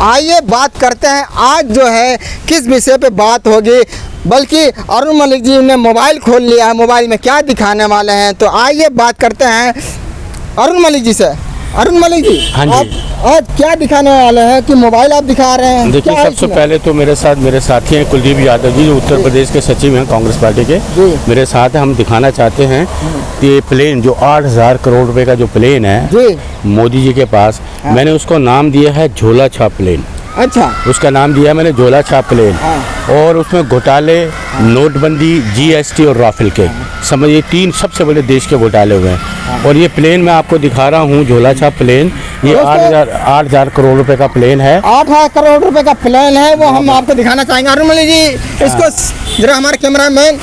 आइए बात करते हैं आज जो है किस विषय पे बात होगी। बल्कि अरुण मलिक जी ने मोबाइल खोल लिया है, मोबाइल में क्या दिखाने वाले हैं, तो आइए बात करते हैं अरुण मलिक जी से। अरुण मलिक जी, हाँ जी, आज क्या दिखाने वाले हैं कि मोबाइल आप दिखा रहे हैं? देखिए सबसे पहले तो मेरे साथ मेरे साथी हैं कुलदीप यादव जी, जो उत्तर प्रदेश के सचिव हैं कांग्रेस पार्टी के। मेरे साथ हम दिखाना चाहते हैं कि ये प्लेन जो 8,000 करोड़ रुपए का जो प्लेन है मोदी जी के पास, मैंने उसको नाम दिया है झोला छाप प्लेन। अच्छा, उसका नाम दिया मैंने झोला छाप प्लेन। और उसमें घोटाले, नोटबंदी, जीएसटी और राफेल के, समझिए 3 सबसे बड़े देश के घोटाले हुए हैं। और ये प्लेन मैं आपको दिखा रहा हूँ, झोला छाप प्लेन, ये 8,000 करोड़ रुपए का प्लेन है। 8,000 करोड़ रुपए का प्लेन है, वो हम आपको दिखाना चाहेंगे। अरुण मलिक जी, इसको जरा हमारे कैमरामैन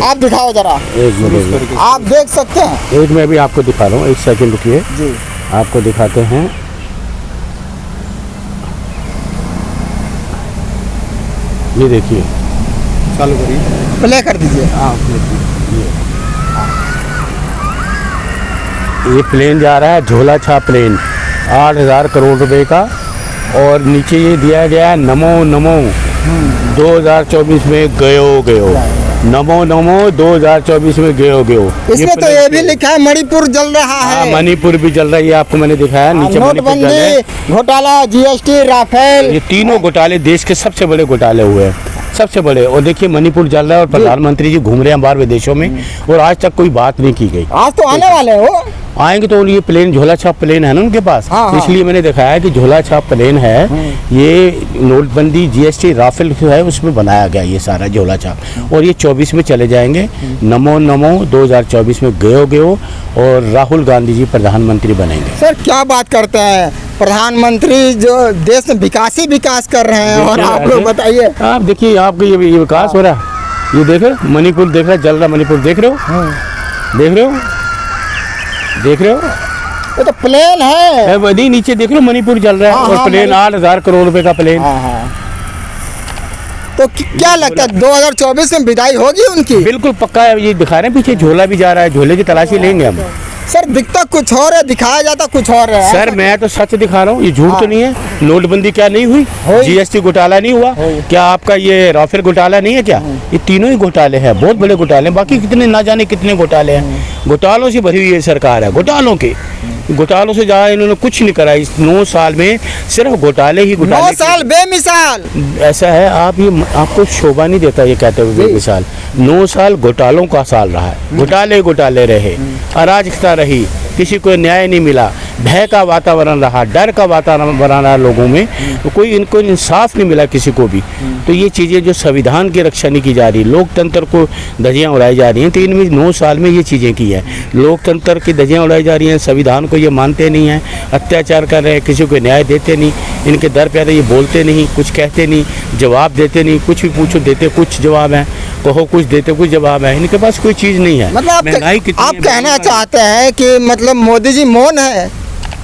आप दिखाओ जरा। एक मिनट, आप देख सकते हैं। एक मैं भी आपको दिखा रहा हूँ, 1 सेकंड रुकिए, आपको दिखाते हैं। ये देखिए, चालू करिए, प्ले कर दीजिए। ये प्लेन जा रहा है झोला छाप प्लेन, 8,000 करोड़ रुपए का। और नीचे ये दिया गया है नमो नमो 2024 में गयो, नमो नमो 2024 में गयो। इसमें तो ये भी लिखा है मणिपुर जल रहा है। मणिपुर भी जल रहा है, ये आपको मैंने दिखाया नीचे। नोटबंदी, घोटाला, जीएसटी, राफेल, ये तीनों घोटाले देश के सबसे बड़े घोटाले हुए हैं, सबसे बड़े। और देखिए मणिपुर जल रहा है और प्रधानमंत्री जी घूम रहे हैं बाहर विदेशों में, और आज तक कोई बात नहीं की गई। आज तो आने वाले हो, आएंगे तो ये प्लेन झोला छाप प्लेन है ना उनके पास। इसलिए मैंने दिखाया कि झोला छाप प्लेन है। ये नोटबंदी, जीएसटी, राफेल है, उसमें बनाया गया ये सारा झोला छाप। और ये 24 में चले जाएंगे। नमो नमो 2024 में गयो, और राहुल गांधी जी प्रधानमंत्री बनेंगे। सर क्या बात करते हैं, प्रधानमंत्री जो देश में विकास कर रहे हैं, और आप लोग बताइए। आप देखिए, आपको ये विकास हो रहा है, ये देख रहे हो मणिपुर, देख रहे जल रहा मणिपुर, देख रहे हो, देख रहे हो, ये तो प्लेन है। वही नीचे देख रहे हो मणिपुर जल रहा है, और प्लेन 8,000 करोड़ रुपए का प्लेन। तो क्या लगता है 2024 में विदाई होगी उनकी? बिल्कुल पक्का है। ये दिखा रहे हैं पीछे झोला भी जा रहा है, झोले की तलाशी लेंगे हम। सर दिखता कुछ और है, दिखाया जाता कुछ और है। सर मैं तो सच दिखा रहा हूँ, ये झूठ तो नहीं है। नोटबंदी क्या नहीं हुई, जीएसटी घोटाला नहीं हुआ क्या, आपका ये राफेल घोटाला नहीं है क्या? ये तीनों ही घोटाले हैं, बहुत बड़े घोटाले हैं। बाकी कितने ना जाने कितने घोटाले हैं। घोटालों से भरी हुई ये सरकार है, घोटालों से ज़्यादा इन्होंने कुछ नहीं करा इस 9 साल में, सिर्फ घोटाले ही घोटाले। 9 साल बेमिसाल। ऐसा है, आपको शोभा नहीं देता ये कहते हुए बेमिसाल। 9 साल घोटालों का साल रहा है, घोटाले रहे, अराजकता रही, किसी को न्याय नहीं मिला, भय का वातावरण रहा, डर का वातावरण रहा लोगों में, तो कोई इनको इंसाफ नहीं मिला किसी को भी। तो ये चीज़ें जो संविधान की रक्षा नहीं की जा रही, लोकतंत्र को धज्जियाँ उड़ाई जा रही हैं, तो इनमें 9 साल में ये चीज़ें की हैं। लोकतंत्र की धज्जियाँ उड़ाई जा रही हैं, संविधान को ये मानते नहीं हैं, अत्याचार कर रहे हैं, किसी को न्याय देते नहीं, इनके दर पे आते ये बोलते नहीं, कुछ कहते नहीं, जवाब देते नहीं, कुछ भी पूछो देते कुछ जवाब है, कहो कुछ देते कुछ जवाब है, इनके पास कोई चीज़ नहीं है। मतलब आप कहना चाहते हैं कि मतलब मोदी जी मौन है?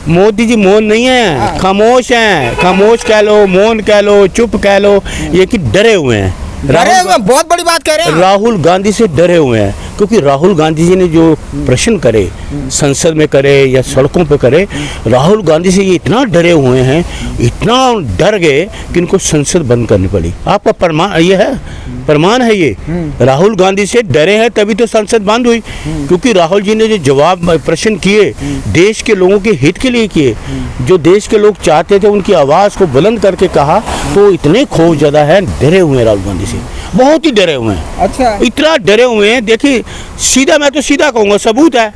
मोदी जी मौन नहीं है, खामोश हैं। खामोश कह लो, मौन कह लो, चुप कह लो, ये कि डरे हुए हैं। डरे हुए, बहुत बड़ी बात कह रहे हैं। राहुल गांधी से डरे हुए हैं, क्योंकि राहुल गांधी जी ने जो प्रश्न करे, संसद में करे या सड़कों पे करे, राहुल गांधी से ये इतना डरे हुए हैं, इतना डर गए कि इनको संसद बंद करनी पड़ी। आपका प्रमाण है ये। राहुल गांधी से डरे हैं तभी तो संसद बंद हुई, क्योंकि राहुल जी ने जो जवाब प्रश्न किए देश के लोगों के हित के लिए किए, जो देश के लोग चाहते थे उनकी आवाज़ को बुलंद करके कहा, तो इतने खौफ ज़्यादा है, डरे हुए हैं राहुल गांधी से, बहुत ही डरे हुए हैं। अच्छा, इतना डरे हुए हैं। देखिए सीधा, मैं तो सीधा कहूँगा, सबूत है।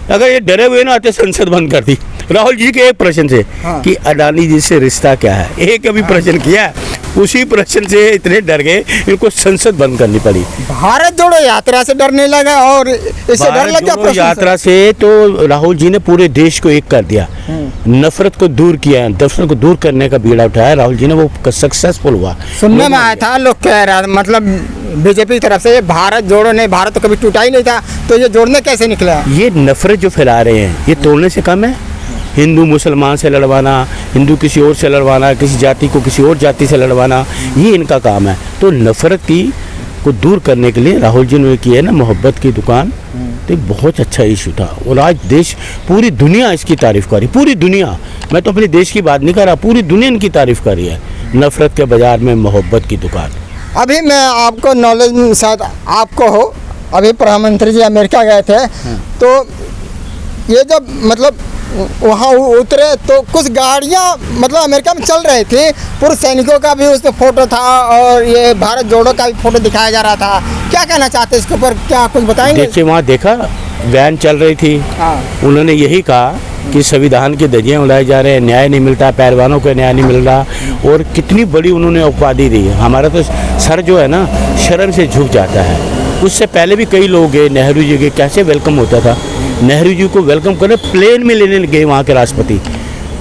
अगर ये डरे हुए ना आते संसद बंद कर दी राहुल जी के एक प्रश्न से कि अडानी जी से रिश्ता क्या है, एक अभी प्रश्न किया, उसी प्रश्न से इतने डर गए इनको संसद बंद करनी पड़ी। भारत जोड़ो यात्रा से डरने लगा, और इससे डर लग गया यात्रा से। तो राहुल जी ने पूरे देश को एक कर दिया, नफरत को दूर किया, नफरत को दूर करने का बीड़ा उठाया राहुल जी ने, वो सक्सेसफुल हुआ। सुनने में आया था, लोग कह रहा मतलब बीजेपी की तरफ से भारत जोड़ो, नहीं भारत तो कभी टूटा ही नहीं था, तो ये जोड़ने कैसे निकला? ये नफरत जो फैला रहे हैं ये तोड़ने से कम है। हिंदू मुसलमान से लड़वाना, हिंदू किसी और से लड़वाना, किसी जाति को किसी और जाति से लड़वाना, ये इनका काम है। तो नफरत को दूर करने के लिए राहुल जी ने किया है ना मोहब्बत की दुकान, तो एक बहुत अच्छा इशू था। और आज देश, पूरी दुनिया इसकी तारीफ कर रही, पूरी दुनिया मैं तो अपने देश की बात नहीं कर रहा, पूरी दुनिया इनकी तारीफ कर रही है। नफरत के बाजार में मोहब्बत की दुकान। अभी मैं आपको नॉलेज शायद आपको हो, अभी प्रधानमंत्री जी अमेरिका गए थे, तो ये जब मतलब वहाँ उतरे तो कुछ गाड़ियाँ मतलब अमेरिका में चल रही थी, पूर्व सैनिकों का भी उसमें फ़ोटो था और ये भारत जोड़ो का भी फ़ोटो दिखाया जा रहा था। क्या कहना चाहते हैं इसके ऊपर, क्या कुछ बताएंगे? देखिए वहाँ देखा वैन चल रही थी, उन्होंने यही कहा कि संविधान के धज्जियाँ उड़ाए जा रहे हैं, न्याय नहीं मिलता, पहलवानों को न्याय नहीं मिल रहा, और कितनी बड़ी उन्होंने उपाधि दी है। हमारा तो सर जो है ना शर्म से झुक जाता है। उससे पहले भी कई लोग गए, नेहरू जी के कैसे वेलकम होता था, नेहरू जी को वेलकम करने प्लेन में लेने गए वहाँ के राष्ट्रपति।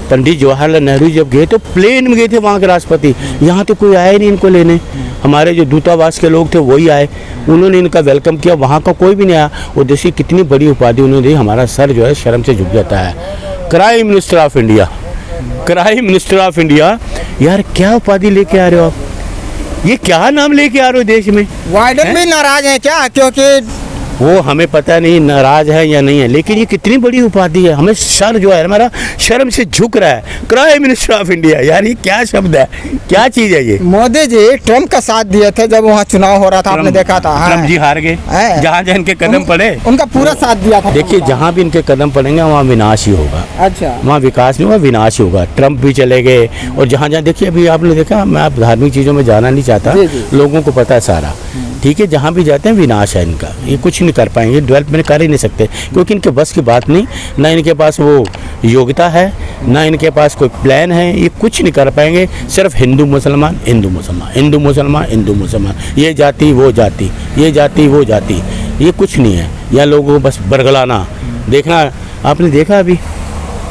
पंडित जवाहरलाल नेहरू जब गए तो प्लेन में गए थे वहाँ के राष्ट्रपति, यहाँ तो कोई आया नहीं इनको लेने। हमारे जो दूतावास के लोग थे वही आए, उन्होंने इनका वेलकम किया, वहाँ का कोई भी नहीं आया। और देखिए कितनी बड़ी उपाधि उन्होंने दी। हमारा सर जो है शर्म से झुक जाता है। Prime minister of India, prime minister of India, यार क्या उपाधि लेके आ रहे हो आप, ये क्या नाम लेके आ रहे हो देश में? बाइडेन भी नाराज है क्या? क्योंकि वो हमें पता नहीं नाराज है या नहीं है, लेकिन ये कितनी बड़ी उपाधि है। हमें सर जो है हमारा शर्म से झुक रहा है। प्राइम मिनिस्टर ऑफ इंडिया, यार ये क्या शब्द है, क्या चीज है ये? मोदी जी ट्रम्प का साथ दिए थे जब वहाँ चुनाव हो रहा था, आपने देखा था। ट्रम्प जी हार गए, जहाँ जहाँ इनके कदम पड़े उनका पूरा साथ दिया था। देखिए जहाँ भी इनके कदम पड़ेंगे वहाँ विनाश ही होगा। अच्छा, वहाँ विकास नहीं होगा, विनाश ही होगा। ट्रम्प भी चले गए, और जहाँ जहाँ देखिए अभी आपने देखा, मैं आप धार्मिक चीज़ों में जाना नहीं चाहता, लोगों को पता है सारा, ठीक है। जहाँ भी जाते हैं विनाश है इनका, ये कुछ नहीं कर पाएंगे, डेवलपमेंट कर ही नहीं सकते, क्योंकि इनके बस की बात नहीं, ना इनके पास वो योग्यता है, ना इनके पास कोई प्लान है, ये कुछ नहीं कर पाएंगे। सिर्फ हिंदू मुसलमान, हिंदू मुसलमान, हिंदू मुसलमान, हिंदू मुसलमान, ये जाति वो जाति, ये जाति वो जाति, ये कुछ नहीं है। या लोगों को बस बरगलाना। देखना, आपने देखा अभी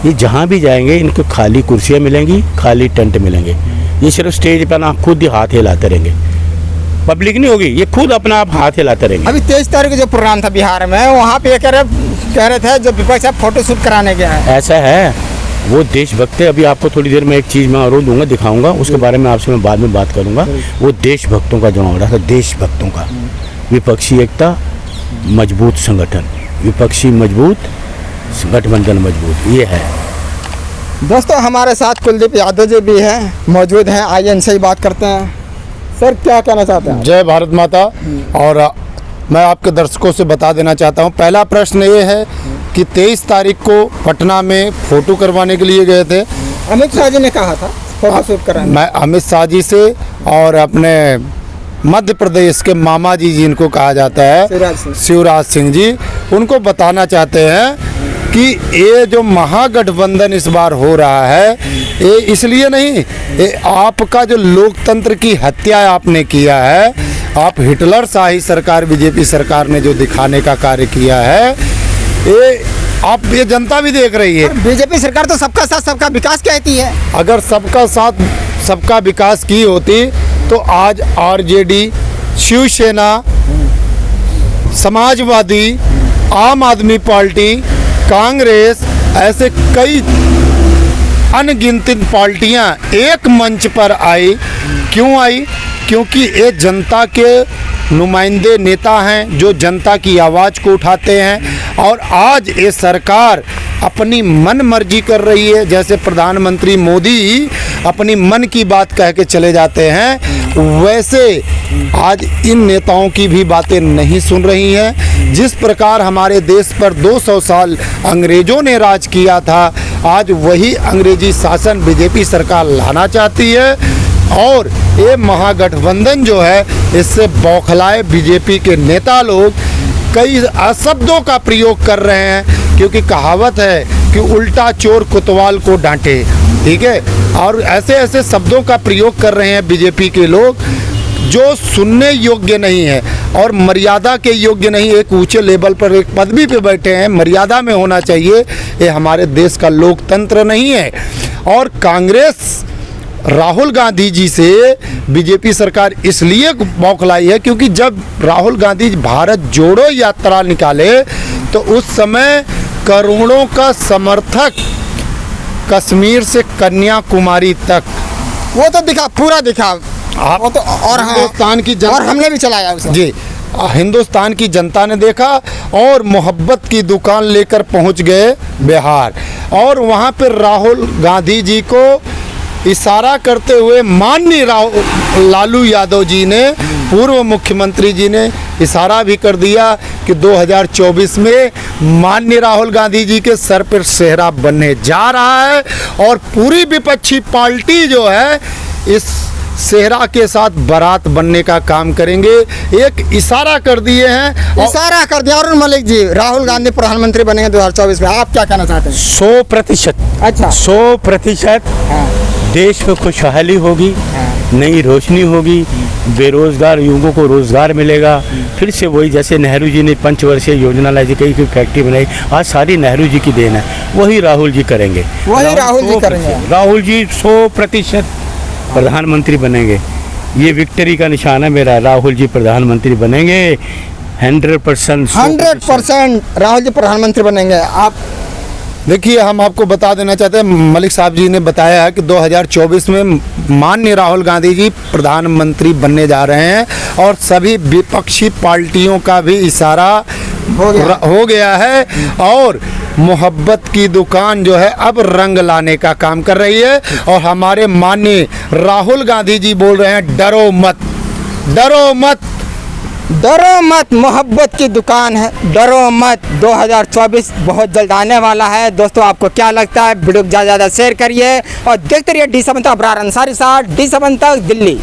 ये जहाँ भी जाएंगे इनको खाली कुर्सियाँ मिलेंगी, खाली टेंट मिलेंगे। ये सिर्फ स्टेज पर ना खुद ही हाथ हिलाते रहेंगे, पब्लिक नहीं होगी, ये खुद अपना आप हाथ हिलाते रहेंगे। अभी 23 तारीख जो प्रोग्राम था बिहार में, वहाँ पे कह रहे थे जो विपक्ष है फोटो शूट कराने गया है। ऐसा है, वो देशभक्त है। अभी आपको थोड़ी देर में एक चीज़ मैं और दूंगा, दिखाऊंगा, उसके बारे में आपसे मैं बाद में बात करूंगा। वो देशभक्तों का चुनाव रहा था, देशभक्तों का। विपक्षी एकता, मजबूत संगठन, विपक्षी मजबूत, गठबंधन मजबूत, ये है। दोस्तों हमारे साथ कुलदीप यादव जी भी हैं, मौजूद हैं, आइए इनसे ही बात करते हैं। सर क्या कहना चाहते हैं? जय भारत माता। और मैं आपके दर्शकों से बता देना चाहता हूं, पहला प्रश्न ये है कि 23 तारीख को पटना में फ़ोटो करवाने के लिए गए थे। अमित शाह जी ने कहा था फोटो शूट कराने। मैं अमित शाह जी से और अपने मध्य प्रदेश के मामा जी जिनको कहा जाता है शिवराज सिंह जी, उनको बताना चाहते हैं कि ये जो महागठबंधन इस बार हो रहा है, ये इसलिए नहीं, ये आपका जो लोकतंत्र की हत्या आपने किया है, आप हिटलर शाही सरकार बीजेपी सरकार ने जो दिखाने का कार्य किया है, ये जनता भी देख रही है। बीजेपी सरकार तो सबका साथ सबका विकास कहती है। अगर सबका साथ सबका विकास की होती तो आज आरजेडी, शिवसेना, समाजवादी, आम आदमी पार्टी, कांग्रेस, ऐसे कई अनगिनत पार्टियां एक मंच पर आई। क्यों आई? क्योंकि ये जनता के नुमाइंदे नेता हैं जो जनता की आवाज़ को उठाते हैं। और आज ये सरकार अपनी मन मर्जी कर रही है, जैसे प्रधानमंत्री मोदी अपनी मन की बात कह के चले जाते हैं, वैसे आज इन नेताओं की भी बातें नहीं सुन रही हैं। जिस प्रकार हमारे देश पर 200 साल अंग्रेज़ों ने राज किया था, आज वही अंग्रेजी शासन बीजेपी सरकार लाना चाहती है। और ये महागठबंधन जो है, इससे बौखलाए बीजेपी के नेता लोग कई अशब्दों का प्रयोग कर रहे हैं, क्योंकि कहावत है कि उल्टा चोर कोतवाल को डांटे, ठीक है। और ऐसे ऐसे शब्दों का प्रयोग कर रहे हैं बीजेपी के लोग जो सुनने योग्य नहीं है और मर्यादा के योग्य नहीं। एक ऊंचे लेवल पर एक पदवी पे बैठे हैं, मर्यादा में होना चाहिए। ये हमारे देश का लोकतंत्र नहीं है। और कांग्रेस राहुल गांधी जी से बीजेपी सरकार इसलिए बौखलाई है क्योंकि जब राहुल गांधी भारत जोड़ो यात्रा निकाले तो उस समय करोड़ों का समर्थक कश्मीर से कन्याकुमारी तक, वो तो दिखा, पूरा दिखा। वो तो और हिंदुस्तान की और हमने भी चलाया उसे। जी, हिंदुस्तान की जनता ने देखा और मोहब्बत की दुकान लेकर पहुंच गए बिहार। और वहां पर राहुल गांधी जी को इशारा करते हुए माननीय लालू यादव जी ने, पूर्व मुख्यमंत्री जी ने इशारा भी कर दिया कि 2024 में माननीय राहुल गांधी जी के सर पर सेहरा बनने जा रहा है और पूरी विपक्षी पार्टी जो है इस सेहरा के साथ बारात बनने का काम करेंगे। एक इशारा कर दिए हैं। इशारा कर दिया। अरुण मलिक जी, राहुल गांधी प्रधानमंत्री बनेंगे 2024 में, आप क्या कहना चाहते हैं? 100%। अच्छा। 100% देश में खुशहाली होगी, नई रोशनी होगी, बेरोजगार युवकों को रोजगार मिलेगा। फिर से वही जैसे नेहरू जी ने पंचवर्षीय योजना लाई थी, कई फैक्ट्री बनाई, आज सारी नेहरू जी की देन है। वही राहुल जी करेंगे, वही राहुल जी करेंगे। राहुल जी 100% प्रधानमंत्री बनेंगे। ये विक्ट्री का निशान है मेरा, राहुल जी प्रधानमंत्री बनेंगे 100%। 100% राहुल जी प्रधानमंत्री बनेंगे। आप देखिए, हम आपको बता देना चाहते हैं, मलिक साहब जी ने बताया है कि 2024 में माननीय राहुल गांधी जी प्रधानमंत्री बनने जा रहे हैं और सभी विपक्षी पार्टियों का भी इशारा हो गया है और मोहब्बत की दुकान जो है अब रंग लाने का काम कर रही है। और हमारे माननीय राहुल गांधी जी बोल रहे हैं, डरो मत, डरो मत, डरो मत, मोहब्बत की दुकान है, डरो मत। 2024 बहुत जल्द आने वाला है। दोस्तों, आपको क्या लगता है? वीडियो को ज़्यादा से ज़्यादा शेयर करिए और देखते रहिए D7 तक। अबरार अंसारी साथ D7 तक, दिल्ली।